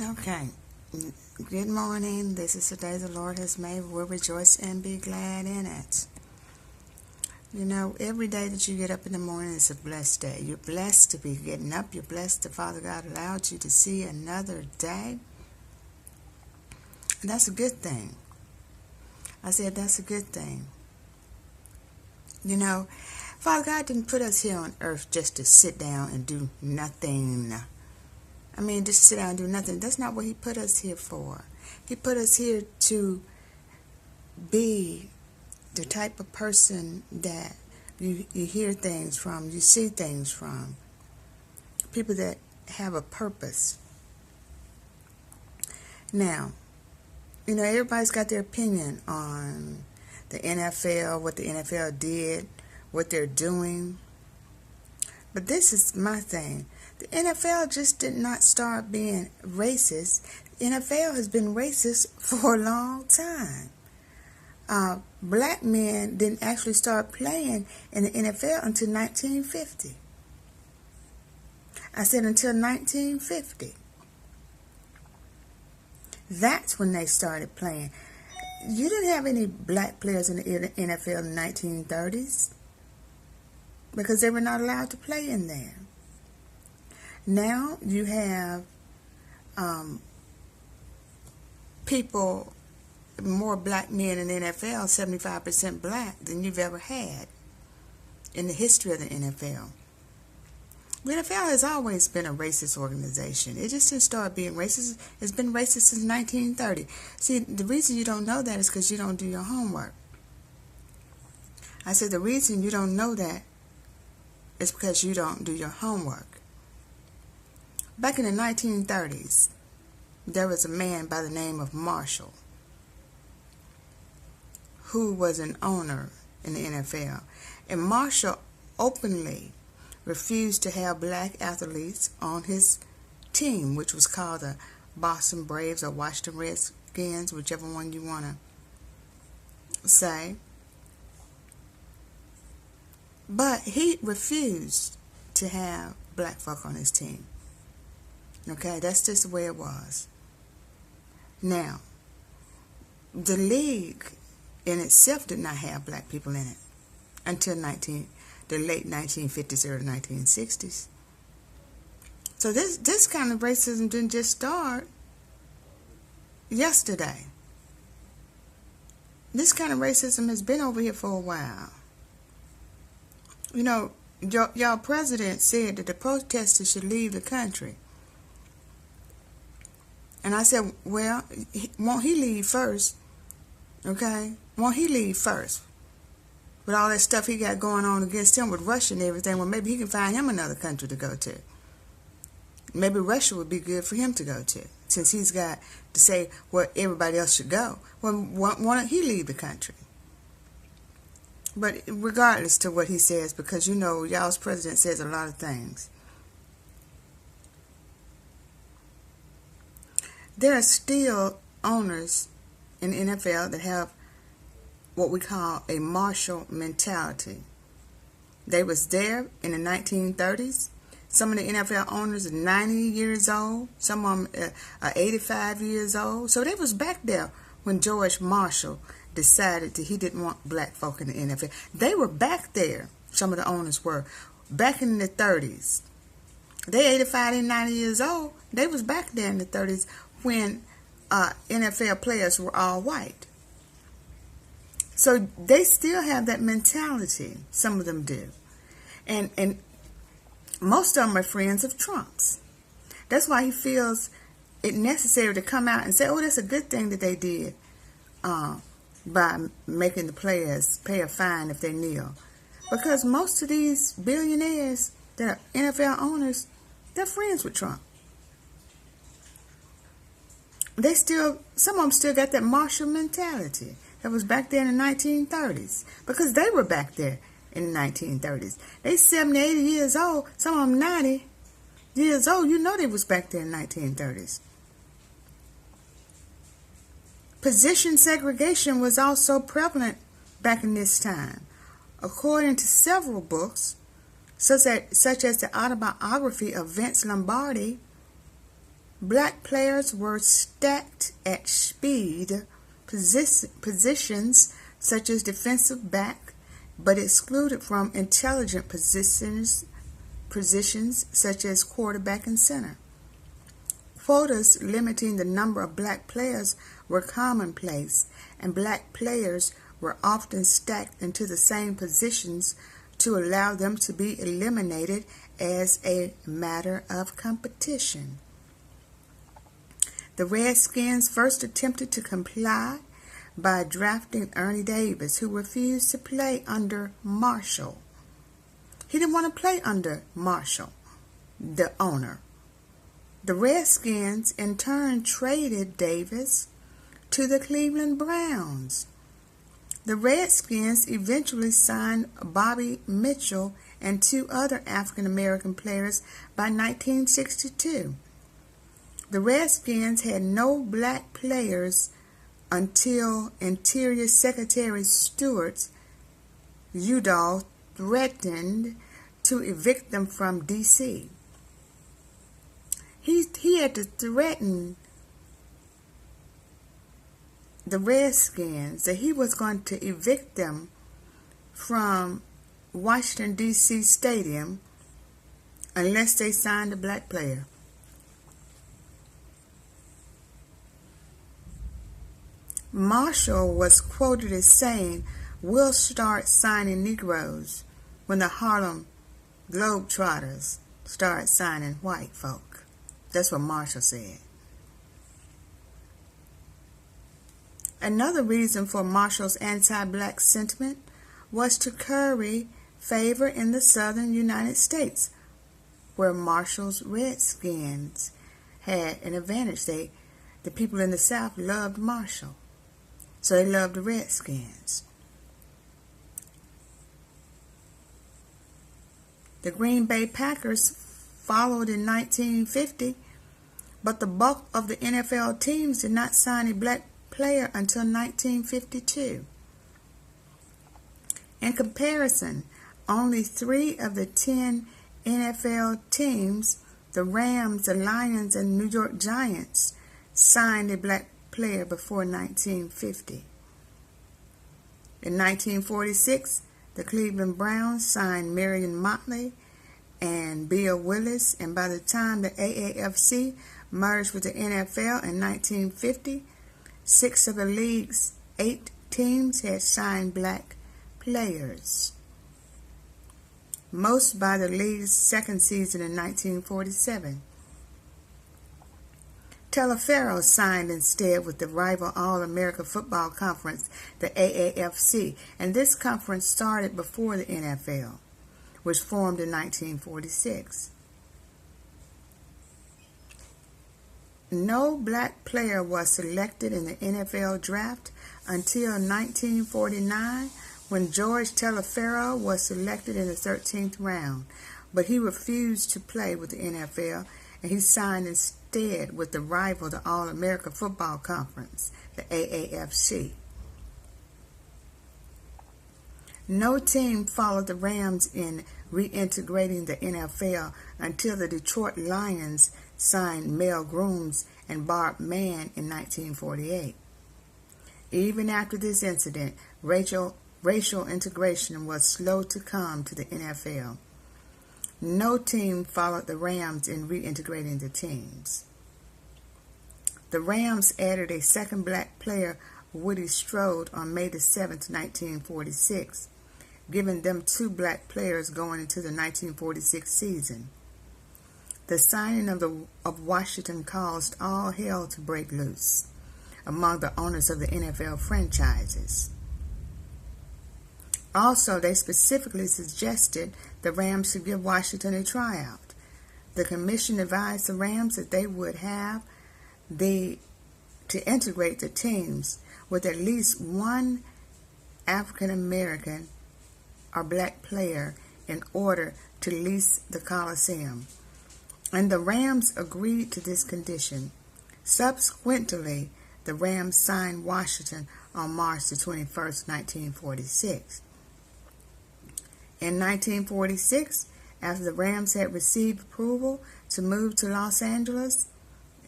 Okay. Good morning. This is the day the Lord has made. We'll rejoice and be glad in it. You know, every day that you get up in the morning is a blessed day. You're blessed to be getting up. You're blessed that Father God allowed you to see another day. And that's a good thing. I said that's a good thing. You know, Father God didn't put us here on earth just to sit down and do nothing. I mean, just sit down and do nothing. That's not what He put us here for. He put us here to be the type of person that you hear things from, you see things from. People that have a purpose. Now, you know, everybody's got their opinion on the NFL, what the NFL did, what they're doing. But this is my thing. The NFL just did not start being racist. The NFL has been racist for a long time. Black men didn't actually start playing in the NFL until 1950. I said until 1950. That's when they started playing. You didn't have any black players in the NFL in the 1930s because they were not allowed to play in there. Now you have people, more black men in the NFL, 75% black, than you've ever had in the history of the NFL. The NFL has always been a racist organization. It just didn't start being racist. It's been racist since 1930. See, the reason you don't know that is because you don't do your homework. I said the reason you don't know that is because you don't do your homework. Back in the 1930s, there was a man by the name of Marshall who was an owner in the NFL. And Marshall openly refused to have black athletes on his team, which was called the Boston Braves or Washington Redskins, whichever one you want to say. But he refused to have black folk on his team. Okay, that's just the way it was. Now, the league in itself did not have black people in it until the late 1950s, early 1960s. So this kind of racism didn't just start yesterday. This kind of racism has been over here for a while. You know, y'all president said that the protesters should leave the country. And I said, well, won't he leave first? Okay? Won't he leave first? With all that stuff he got going on against him with Russia and everything, well, maybe he can find him another country to go to. Maybe Russia would be good for him to go to, since he's got to say where everybody else should go. Well, why don't he leave the country? But regardless to what he says, because you know, y'all's president says a lot of things. There are still owners in the NFL that have what we call a Marshall mentality. They was there in the 1930s. Some of the NFL owners are 90 years old. Some of them are 85 years old. So they was back there when George Marshall decided that he didn't want black folk in the NFL. They were back there. Some of the owners were back in the 30s. They 85 and 90 years old. They was back there in the 30s when NFL players were all white. So they still have that mentality. Some of them do. And most of them are friends of Trump's. That's why he feels it necessary to come out and say, oh, that's a good thing that they did by making the players pay a fine if they kneel. Because most of these billionaires that are NFL owners, they're friends with Trump. Some of them still got that Marshall mentality that was back there in the 1930s, because they were back there in the 1930s. They 70, 80 years old, some of them 90 years old. You know they was back there in the 1930s. Position segregation was also prevalent back in this time. According to several books, such as the autobiography of Vince Lombardi, Black players were stacked at speed positions such as defensive back, but excluded from intelligent positions such as quarterback and center. Quotas limiting the number of black players were commonplace, and black players were often stacked into the same positions to allow them to be eliminated as a matter of competition. The Redskins first attempted to comply by drafting Ernie Davis, who refused to play under Marshall. He didn't want to play under Marshall, the owner. The Redskins in turn traded Davis to the Cleveland Browns. The Redskins eventually signed Bobby Mitchell and two other African American players by 1962. The Redskins had no black players until Interior Secretary Stuart Udall threatened to evict them from D.C. He had to threaten the Redskins that he was going to evict them from Washington, D.C. Stadium unless they signed a black player. Marshall was quoted as saying, "We'll start signing Negroes when the Harlem Globetrotters start signing white folk." That's what Marshall said. Another reason for Marshall's anti-black sentiment was to curry favor in the southern United States, where Marshall's Redskins had an advantage. The people in the South loved Marshall, so they loved the Redskins. The Green Bay Packers followed in 1950, but the bulk of the NFL teams did not sign a black player until 1952. In comparison, only 3 of the 10 NFL teams, the Rams, the Lions, and New York Giants, signed a black player before 1950. In 1946, the Cleveland Browns signed Marion Motley and Bill Willis, and by the time the AAFC merged with the NFL in 1950, 6 of the league's 8 teams had signed black players, most by the league's second season in 1947. Taliaferro signed instead with the rival All-America Football Conference, the AAFC, and this conference started before the NFL, which formed in 1946. No black player was selected in the NFL draft until 1949, when George Taliaferro was selected in the 13th round, but he refused to play with the NFL, and he signed instead with the rival, the All-America Football Conference, the AAFC. No team followed the Rams in reintegrating the NFL until the Detroit Lions signed Mel Grooms and Barb Mann in 1948. Even after this incident, racial integration was slow to come to the NFL. No team followed the Rams in reintegrating the teams. The Rams added a second black player, Woody Strode, on May 7, 1946, giving them 2 black players going into the 1946 season. The signing of Washington caused all hell to break loose among the owners of the NFL franchises. Also, they specifically suggested the Rams should give Washington a tryout. The commission advised the Rams that they would have to integrate the teams with at least one African American or black player in order to lease the Coliseum, and the Rams agreed to this condition. Subsequently, the Rams signed Washington on March 21, 1946. In 1946, after the Rams had received approval to move to Los Angeles,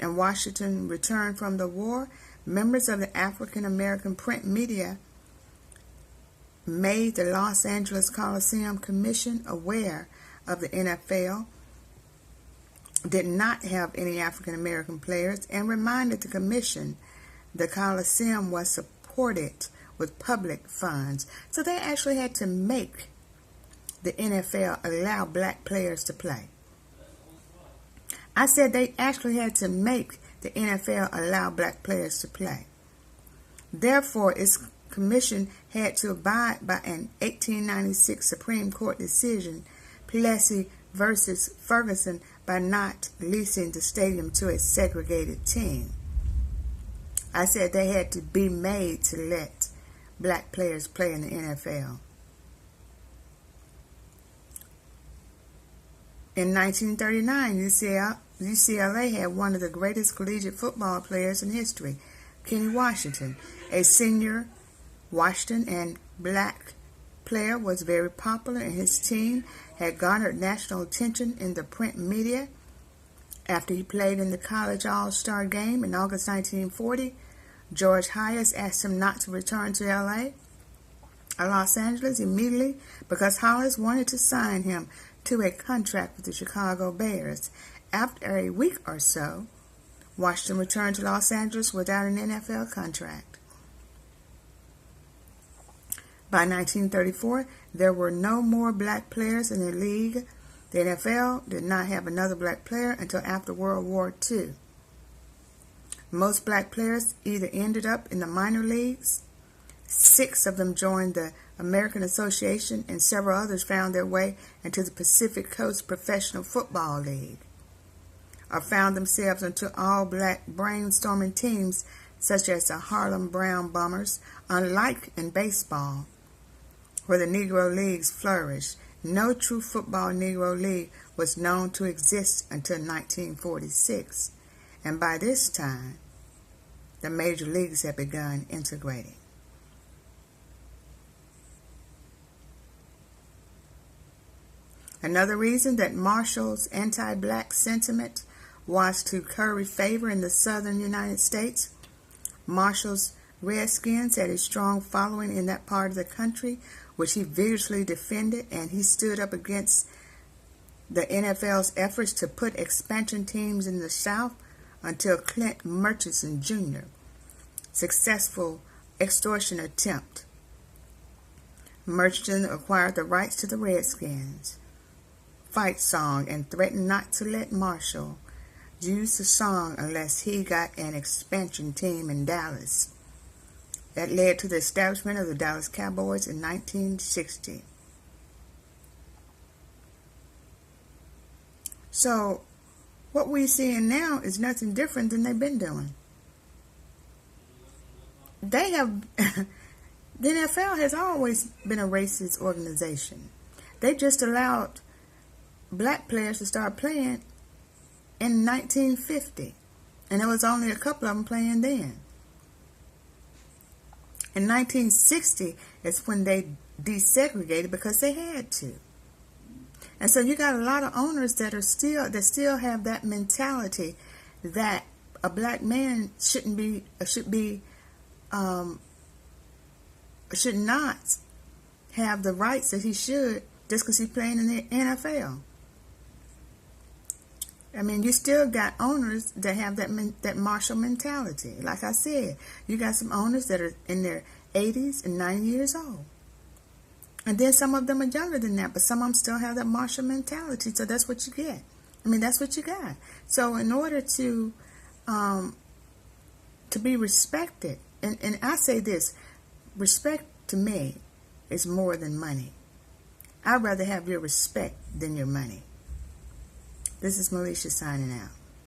and Washington returned from the war, members of the African American print media made the Los Angeles Coliseum Commission aware of the NFL did not have any African American players and reminded the commission the Coliseum was supported with public funds. So they actually had to make the NFL allow black players to play. I said they actually had to make the NFL allow black players to play. Therefore, its commission had to abide by an 1896 Supreme Court decision, Plessy versus Ferguson, by not leasing the stadium to a segregated team. I said they had to be made to let black players play in the NFL. In 1939, UCLA had one of the greatest collegiate football players in history, Kenny Washington. A senior Washington and black player was very popular, and his team had garnered national attention in the print media. After he played in the college all-star game in August 1940, George Hayes asked him not to return to Los Angeles immediately because Hollis wanted to sign him to a contract with the Chicago Bears. After a week or so, Washington returned to Los Angeles without an NFL contract. By 1934, there were no more black players in the league. The NFL did not have another black player until after World War II. Most black players either ended up in the minor leagues, 6 of them joined the American Association, and several others found their way into the Pacific Coast Professional Football League, or found themselves into all-black brainstorming teams such as the Harlem Brown Bombers. Unlike in baseball, where the Negro Leagues flourished, no true football Negro League was known to exist until 1946, and by this time, the major leagues had begun integrating. Another reason that Marshall's anti-black sentiment was to curry favor in the southern United States. Marshall's Redskins had a strong following in that part of the country, which he vigorously defended, and he stood up against the NFL's efforts to put expansion teams in the South until Clint Murchison Jr. successful extortion attempt. Murchison acquired the rights to the Redskins fight song and threatened not to let Marshall use the song unless he got an expansion team in Dallas. That led to the establishment of the Dallas Cowboys in 1960. So, what we're seeing now is nothing different than they've been doing. They have, the NFL has always been a racist organization. They just allowed black players to start playing in 1950, and there was only a couple of them playing then. In 1960 is when they desegregated because they had to. And so you got a lot of owners that still have that mentality that a black man should not have the rights that he should just because he's playing in the NFL. I mean, you still got owners that have that Marshall mentality. Like I said, you got some owners that are in their 80s and 90 years old. And then some of them are younger than that, but some of them still have that Marshall mentality. So that's what you get. I mean, that's what you got. So in order to be respected, and I say this, respect to me is more than money. I'd rather have your respect than your money. This is Melisha signing out.